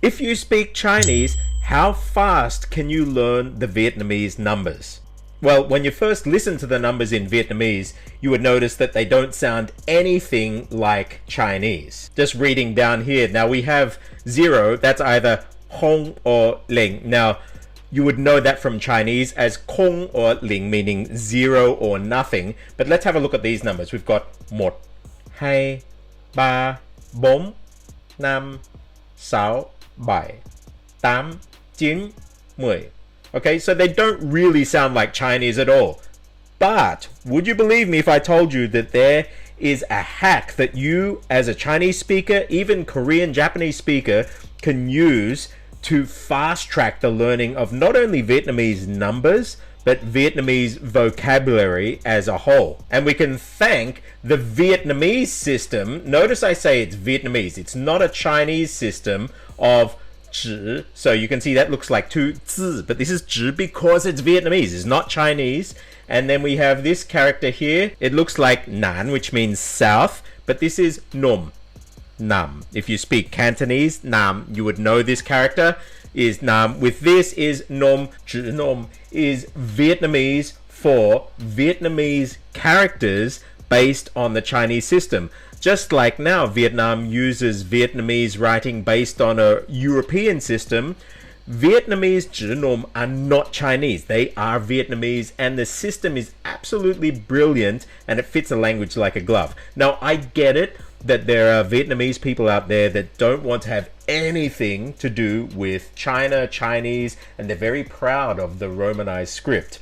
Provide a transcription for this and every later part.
If you speak Chinese, how fast can you learn the Vietnamese numbers? Well, when you first listen to the numbers in Vietnamese, you would notice that they don't sound anything like Chinese. Just reading down here, now we have 0, that's either Hong or Ling. Now, you would know that from Chinese as Kong or Ling, meaning 0 or nothing. But let's have a look at these numbers. We've got 1, 2, 3, 4, 5, 6, 7, 8, 9, 10. Okay, so they don't really sound like Chinese at all. But would you believe me if I told you that there is a hack that you, as a Chinese speaker, even Korean, Japanese speaker, can use to fast track the learning of not only Vietnamese numbers, but Vietnamese vocabulary as a whole. And we can thank the Vietnamese system. Notice I say it's Vietnamese. It's not a Chinese system of 字. So you can see that looks like 2 zi, but this is 字 because it's Vietnamese. It's not Chinese. And then we have this character here. It looks like Nan, which means south, but this is Nom. Nam. If you speak Cantonese, Nam, you would know this character is Nam. With this is Nom. Chữ Nôm is Vietnamese for Vietnamese characters based on the Chinese system. Just like now, Vietnam uses Vietnamese writing based on a European system. Vietnamese Chữ Nôm are not Chinese. They are Vietnamese, and the system is absolutely brilliant, and it fits a language like a glove. Now, I get it that there are Vietnamese people out there that don't want to have anything to do with China, Chinese, and they're very proud of the Romanized script.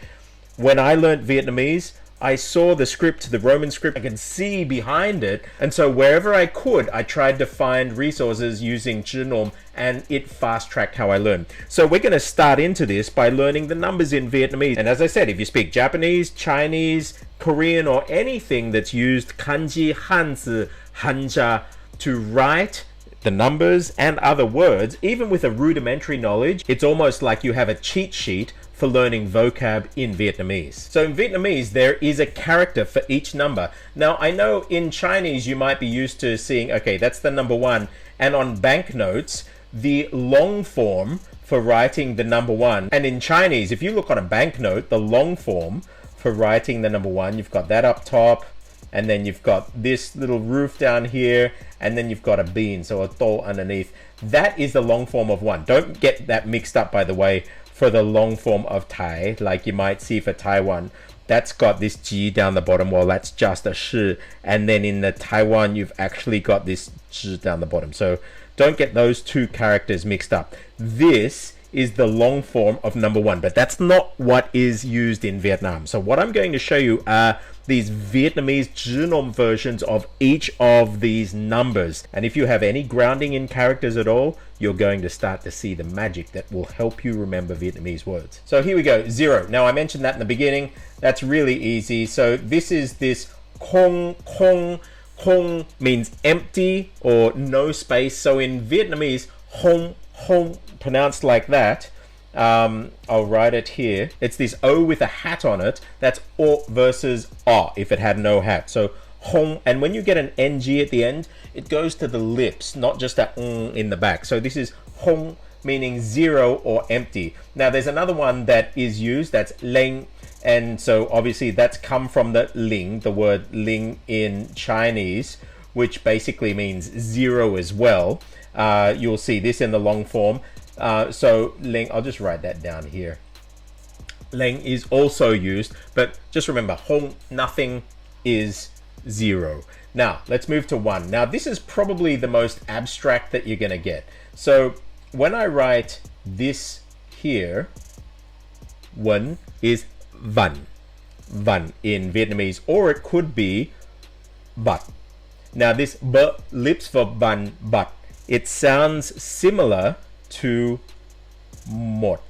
When I learned Vietnamese, I saw the script, the Roman script, I could see behind it, and so wherever I could, I tried to find resources using Chữ Nôm, and it fast-tracked how I learned. So we're going to start into this by learning the numbers in Vietnamese. And as I said, if you speak Japanese, Chinese, Korean, or anything that's used Kanji, Hanzi, Hanja to write the numbers and other words, even with a rudimentary knowledge, it's almost like you have a cheat sheet for learning vocab in Vietnamese. So in Vietnamese, there is a character for each number. Now, I know in Chinese, you might be used to seeing, okay, that's the number 1. And on banknotes, the long form for writing the number 1. And in Chinese, if you look on a banknote, the long form for writing the number 1, you've got that up top, and then you've got this little roof down here, and then you've got a bean, so a to underneath. That is the long form of 1. Don't get that mixed up, by the way, for the long form of Thai, like you might see for Taiwan. That's got this G down the bottom. Well, that's just a Shi. And then in the Taiwan, you've actually got this Zhi down the bottom. So don't get those two characters mixed up. This is the long form of number 1, but that's not what is used in Vietnam. So what I'm going to show you are these Vietnamese Chữ Nôm versions of each of these numbers. And if you have any grounding in characters at all, you're going to start to see the magic that will help you remember Vietnamese words. So here we go, 0. Now I mentioned that in the beginning. That's really easy. So this is this Kong, Kong. Kong means empty or no space. So in Vietnamese, Hong, Hong, pronounced like that. I'll write it here. It's this O with a hat on it. That's O versus O if it had no hat. So Hong, and when you get an NG at the end, it goes to the lips, not just a in the back. So this is Hong, meaning 0 or empty. Now there's another one that is used, that's Leng, and so obviously that's come from the Ling, the word Ling in Chinese, which basically means 0 as well. You'll see this in the long form. So Leng, I'll just write that down here. Leng is also used, but just remember, Hong, nothing is 0. Now, let's move to 1. Now, this is probably the most abstract that you're going to get. So when I write this here, 1 is van, van in Vietnamese, or it could be but. Now, this b, lips for van, but, it sounds similar to mort.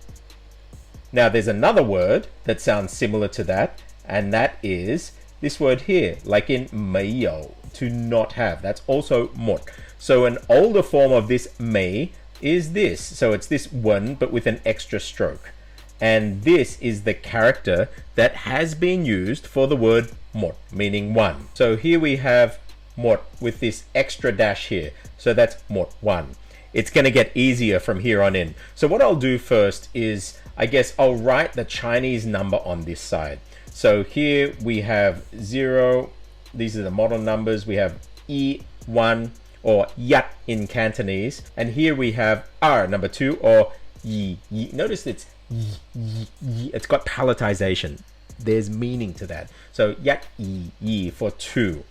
Now there's another word that sounds similar to that, and that is this word here, like in 没有, to not have. That's also mort. So an older form of this 没 is this. So it's this 1 but with an extra stroke. And this is the character that has been used for the word mort, meaning 1. So here we have mort with this extra dash here. So that's mort 1. it's going to get easier from here on in. So what I'll do first is, I guess I'll write the Chinese number on this side. So here we have 0. These are the model numbers. We have yi, 1, or yat in Cantonese. And here we have r, number 2, or yi. Notice it's yi, yi, yi. It's got palatization. There's meaning to that. So yat, yi for 2.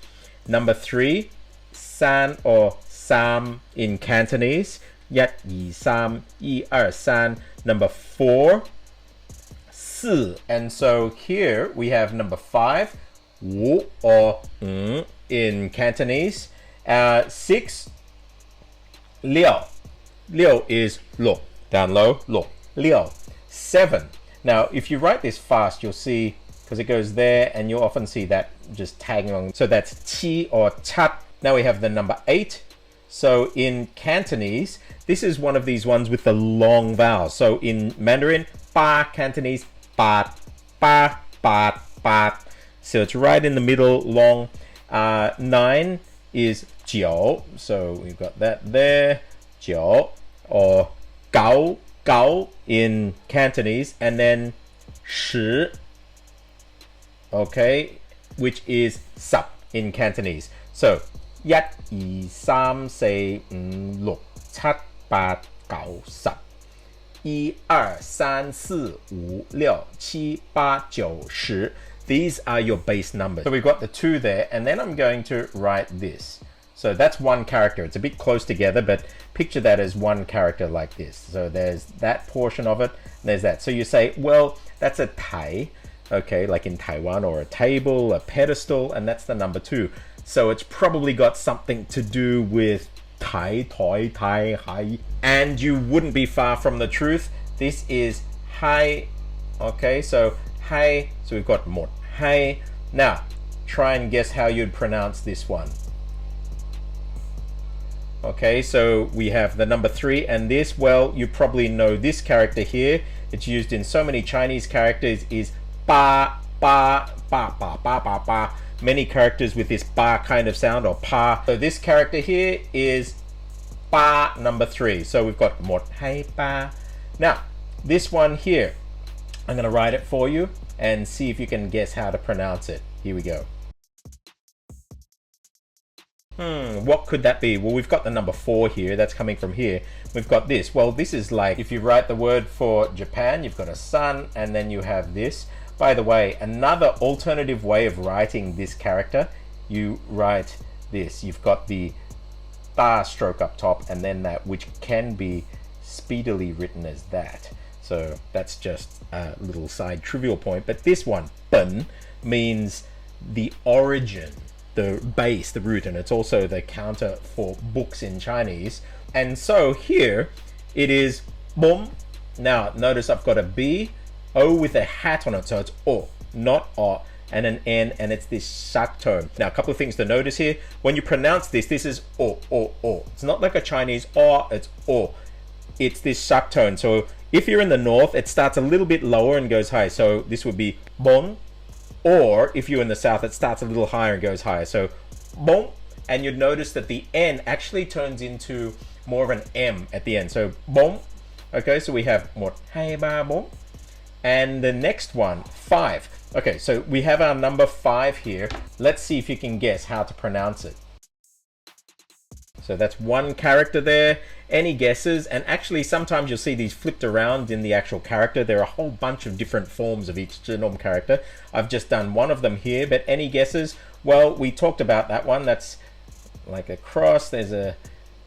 Number 3, san or sam in Cantonese. Yat, yi, sam, yi, san. Number 4, si. And so here we have number 5, wu or in Cantonese. 6, liao. Liao is lo, down low, lo, liao. 7. Now, if you write this fast, you'll see, because it goes there, and you'll often see that just tagging along. So that's qi or chat. Now we have the number 8. So in Cantonese, this is one of these ones with the long vowels. So in Mandarin, ba, Cantonese, ba, ba, ba, ba. So it's right in the middle, long. 9 is jiao. So we've got that there, jiao, or gao, gao in Cantonese, and then shi, okay, which is sup in Cantonese. So 1, 2, 3, 4, 5, 6, 7, 8, 9, 10. 1, 2, 3, 4, 5, 6, 7, 8, 9, 10. These are your base numbers. So we've got the 2 there, and then I'm going to write this. So that's one character. It's a bit close together, but picture that as one character like this. So there's that portion of it, and there's that. So you say, well, that's a tai, okay, like in Taiwan, or a table, a pedestal, and that's the number 2. So it's probably got something to do with tai, toi, tai, hai. And you wouldn't be far from the truth. This is hai, okay, so hai, so we've got more hai. Now, try and guess how you'd pronounce this one. Okay, so we have the number 3, and this, well, you probably know this character here. It's used in so many Chinese characters, is ba, ba, ba, ba, ba, ba, ba. Many characters with this ba kind of sound, or pa. So this character here is ba number 3. So we've got mo hai ba. Now, this one here, I'm going to write it for you and see if you can guess how to pronounce it. Here we go. What could that be? Well, we've got the number 4 here. That's coming from here. We've got this. Well, this is like, if you write the word for Japan, you've got a sun, and then you have this. By the way, another alternative way of writing this character, you write this. You've got the ta stroke up top, and then that, which can be speedily written as that. So that's just a little side trivial point. But this one, ben, means the origin, the base, the root, and it's also the counter for books in Chinese. And so here it is bom. Now notice I've got a B, O with a hat on it, so it's O, not O, and an N, and it's this sharp tone. Now a couple of things to notice here. When you pronounce this, this is O, O, O. It's not like a Chinese O, it's O. It's this sharp tone. So if you're in the north, it starts a little bit lower and goes high. So this would be bon. Or if you're in the south, it starts a little higher and goes higher. So bon, and you'd notice that the N actually turns into more of an M at the end. So bon. Okay, so we have một hai ba bốn. And the next one, 5. Okay, so we have our number 5 here. Let's see if you can guess how to pronounce it. So that's one character there. Any guesses? And actually, sometimes you'll see these flipped around in the actual character. There are a whole bunch of different forms of each Chữ Nôm character. I've just done one of them here, but any guesses? Well, we talked about that one. That's like a cross. There's a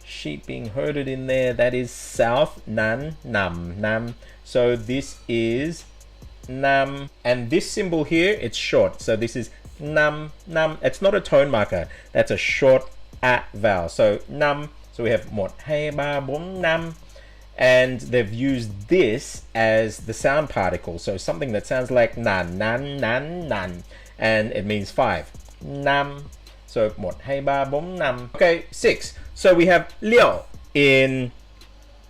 sheep being herded in there. That is south, nan, nam, nam. So this is nam. And this symbol here, it's short. So this is nam, nam. It's not a tone marker. That's a short a vowel. So nam. So we have một hai ba bốn năm. And they've used this as the sound particle. So something that sounds like nan, nan, nan, nan. And it means 5. Nam. So một hai ba bốn năm. Okay, 6. So we have liao in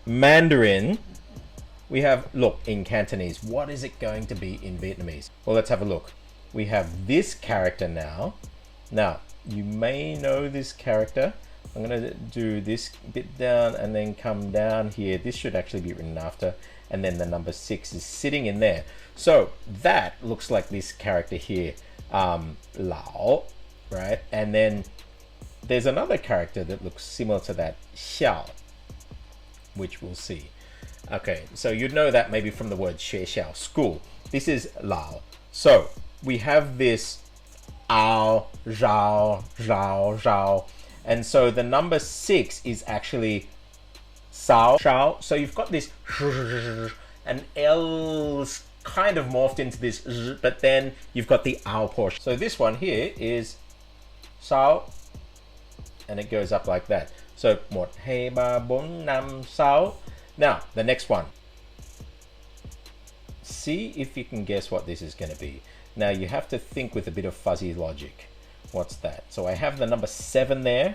Mandarin. We have look in Cantonese. What is it going to be in Vietnamese? Well, let's have a look. We have this character now. Now, you may know this character. I'm going to do this bit down and then come down here. This should actually be written after, and then the number 6 is sitting in there. So that looks like this character here, Lao, right? And then there's another character that looks similar to that, Xiao, which we'll see. Okay, so you'd know that maybe from the word 学校, school. This is Lao. So we have this ao, zhao, zhao, zhao. And so the number 6 is actually sao, shao. So you've got this and L's kind of morphed into this, but then you've got the ao portion. So this one here is sao, and it goes up like that. So 1, 2, 3, 4, 5, 6. Now the next one. See if you can guess what this is going to be. Now you have to think with a bit of fuzzy logic. What's that? So I have the number 7 there,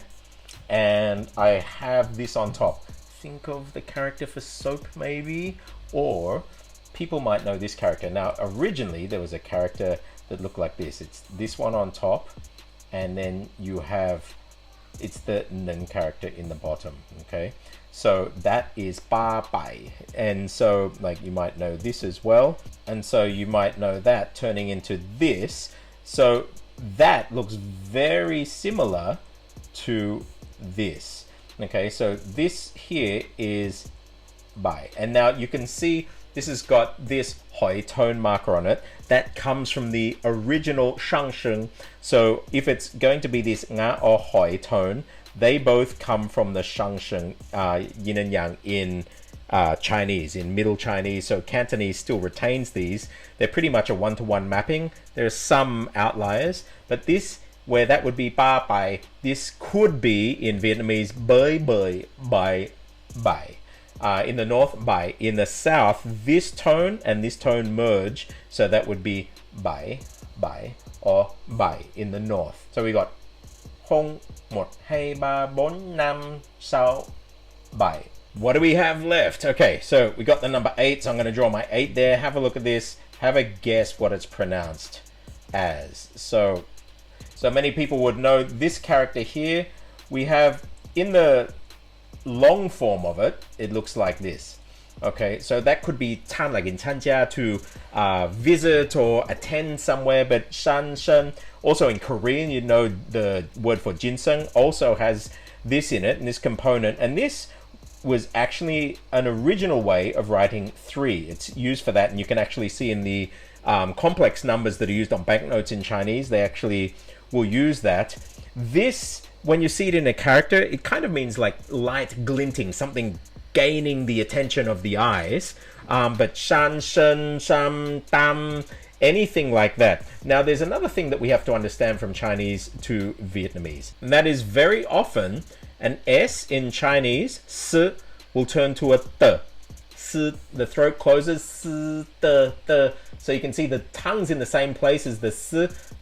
and I have this on top. Think of the character for soap maybe, or people might know this character. Now originally there was a character that looked like this. It's this one on top, and then you have, it's the Nen character in the bottom, okay? So that is Ba Bai. And so like you might know this as well. And so you might know that turning into this. So that looks very similar to this. Okay, so this here is Bai. And now you can see this has got this Hoi tone marker on it. That comes from the original Shangsheng. So if it's going to be this Nga or Hoi tone, they both come from the Shangsheng, yin and yang in Chinese, in Middle Chinese. So Cantonese still retains these. They're pretty much a one-to-one mapping. There are some outliers, but this, where that would be ba bai, this could be in Vietnamese bai bai bai bai. In the north, bai. In the south, this tone and this tone merge, so that would be bai bai or bai in the north. So we got 0, 1, 2, 3, 4, 5, 6, 7. What do we have left? Okay, so we got the number 8, so I'm going to draw my 8 there. Have a look at this. Have a guess what it's pronounced as. So many people would know this character here. We have, in the long form of it, it looks like this. Okay, so that could be 参, like in 参加, to visit or attend somewhere, but 山生, also in Korean, you know the word for ginseng also has this in it, and this component, and this was actually an original way of writing 3. It's used for that, and you can actually see in the complex numbers that are used on banknotes in Chinese, they actually will use that. This, when you see it in a character, it kind of means like light glinting, something gaining the attention of the eyes, but shan, shen, sham, tam, anything like that. Now there's another thing that we have to understand from Chinese to Vietnamese, and that is very often an S in Chinese, S, will turn to a T. S, the throat closes, S, T. So you can see the tongue's in the same place as the S,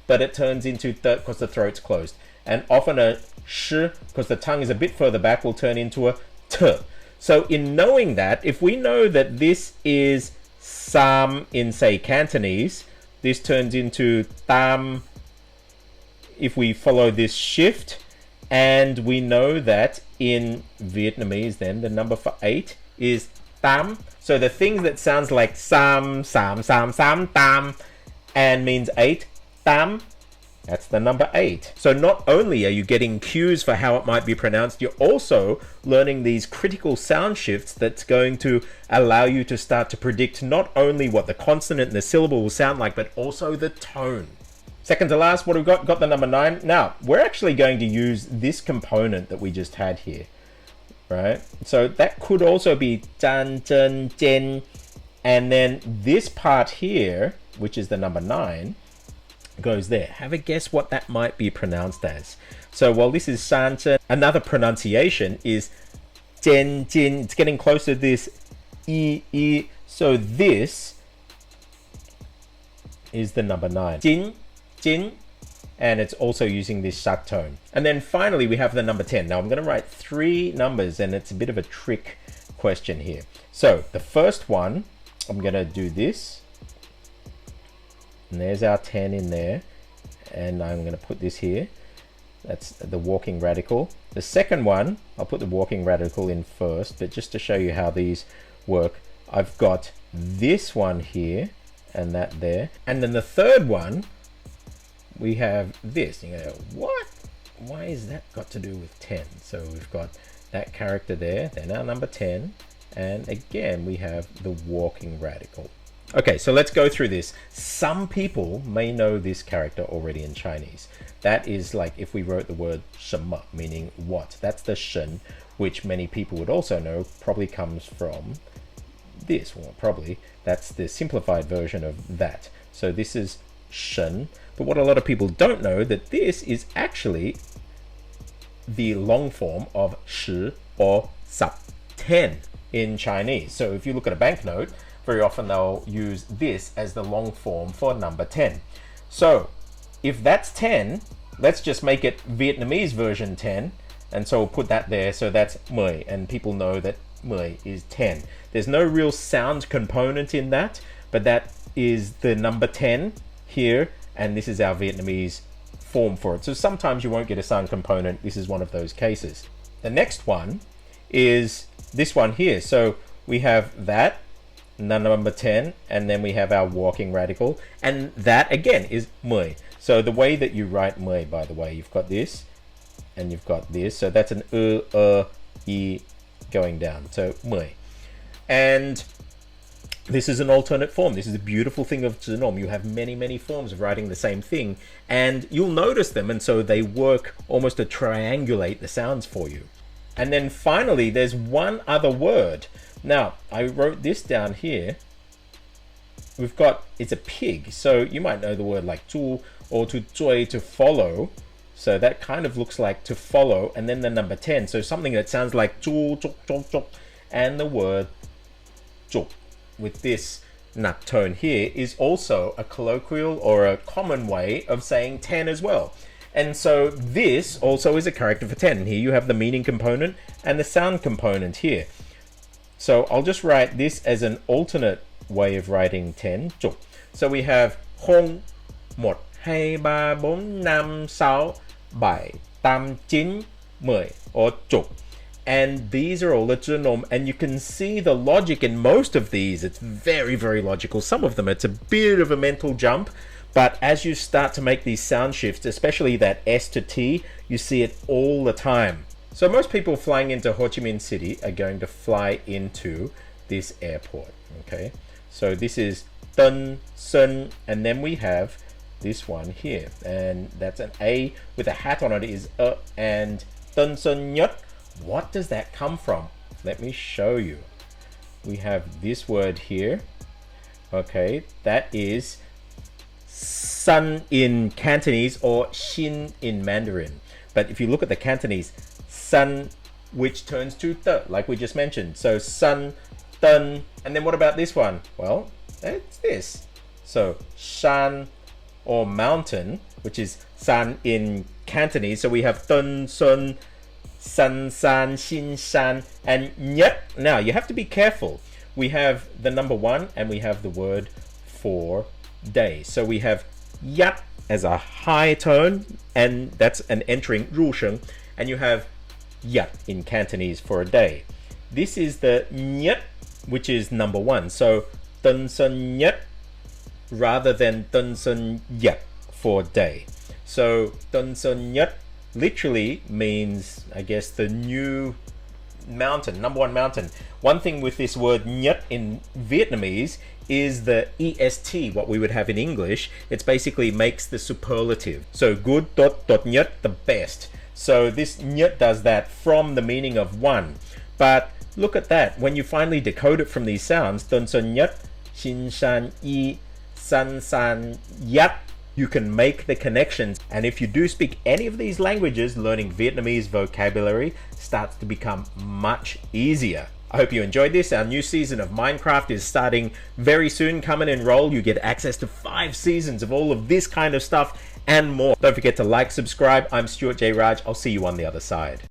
but it turns into T because the throat's closed. And often a Sh, because the tongue is a bit further back, will turn into a T. So in knowing that, if we know that this is Sam in, say, Cantonese, this turns into Tam if we follow this shift, and we know that in Vietnamese then the number for 8 is Tam. So the thing that sounds like Sam, Sam, Sam, Sam, Tam, and means 8, Tam, that's the number 8. So not only are you getting cues for how it might be pronounced, you're also learning these critical sound shifts that's going to allow you to start to predict not only what the consonant and the syllable will sound like, but also the tone. Second to last, what have we got? Got the number 9. Now, we're actually going to use this component that we just had here, right? So that could also be zhan, zhen, jian, and then this part here, which is the number 9, goes there. Have a guess what that might be pronounced as. So while this is shan, zhen, another pronunciation is jian, jin. It's getting closer to this i. So this is the number 9. Jin, jin, and it's also using this sharp tone. And then finally we have the number 10. Now I'm going to write 3 numbers, and it's a bit of a trick question here. So the first one, I'm going to do this, and there's our 10 in there, and I'm going to put this here. That's the walking radical. The second one, I'll put the walking radical in first, but just to show you how these work, I've got this one here and that there. And then the third one, we have this. You go, what? Why is that got to do with 10? So we've got that character there, then our number 10, and again we have the walking radical. Okay, so let's go through this. Some people may know this character already in Chinese. That is like if we wrote the word 什么, meaning what. That's the 神, which many people would also know probably comes from this. Well, probably that's the simplified version of that. So this is 神, but what a lot of people don't know, that this is actually the long form of 十 or 十, 10 in Chinese. So if you look at a banknote, very often they'll use this as the long form for number 10. So if that's 10, let's just make it Vietnamese version 10, and so we'll put that there. So that's 10, and people know that 10 is 10. There's no real sound component in that, but that is the number 10 here, and this is our Vietnamese form for it. So sometimes you won't get a sound component. This is one of those cases. The next one is this one here. So we have that, number 10, and then we have our walking radical, and that again is 10. So the way that you write 10, by the way, you've got this and you've got this, so that's an e going down, so 10. And this is an alternate form. This is a beautiful thing of Chữ Nôm. You have many forms of writing the same thing, and you'll notice them, and so they work almost to triangulate the sounds for you. And then finally, there's one other word. Now, I wrote this down here. We've got, it's a pig. So you might know the word like 猪 or to 追, to follow. So that kind of looks like to follow. And then the number 10. So something that sounds like 猪, 猪, 猪, 猪, and the word 猪 with this nut tone here is also a colloquial or a common way of saying 10 as well. And so this also is a character for 10. Here you have the meaning component and the sound component here. So I'll just write this as an alternate way of writing 10. So we have 0, 1, 2, 3, 4, 5, 6, 7, 8, 9, 10, or 10. And these are all the Chữ Nôm, and you can see the logic in most of these. It's very logical. Some of them, it's a bit of a mental jump, but as you start to make these sound shifts, especially that S to T, you see it all the time. So most people flying into Ho Chi Minh City are going to fly into this airport, okay? So this is Tân Sơn, and then we have this one here, and that's an A with a hat on it is and Tân Sơn Nhất. What does that come from? Let me show you. We have this word here, okay? That is sun in Cantonese or xin in Mandarin. But if you look at the Cantonese, sun, which turns to the, like we just mentioned. So sun, tân, and then what about this one? Well, it's this. So shan or mountain, which is san in Cantonese. So we have tân, sun, san, san, xin, san, and nhất. Now you have to be careful. We have the number 1 and we have the word for day. So we have yat as a high tone, and that's an entering 入声, and you have yat in Cantonese for a day. This is the nhất, which is number 1. So tân sơn nhất rather than tân sơn yat for day. So tân sơn nhất literally means, I guess, the new mountain, number 1 mountain. One thing with this word nhất in Vietnamese is the est, what we would have in English. It's basically makes the superlative. So good, tốt, tốt nhất, the best. So this nhất does that from the meaning of 1. But look at that. When you finally decode it from these sounds, tân sơn nhất, xin san y, san san yat, you can make the connections. And if you do speak any of these languages, learning Vietnamese vocabulary starts to become much easier. I hope you enjoyed this. Our new season of Minecraft is starting very soon. Come and enroll. You get access to 5 seasons of all of this kind of stuff and more. Don't forget to like, subscribe. I'm Stuart J. Raj. I'll see you on the other side.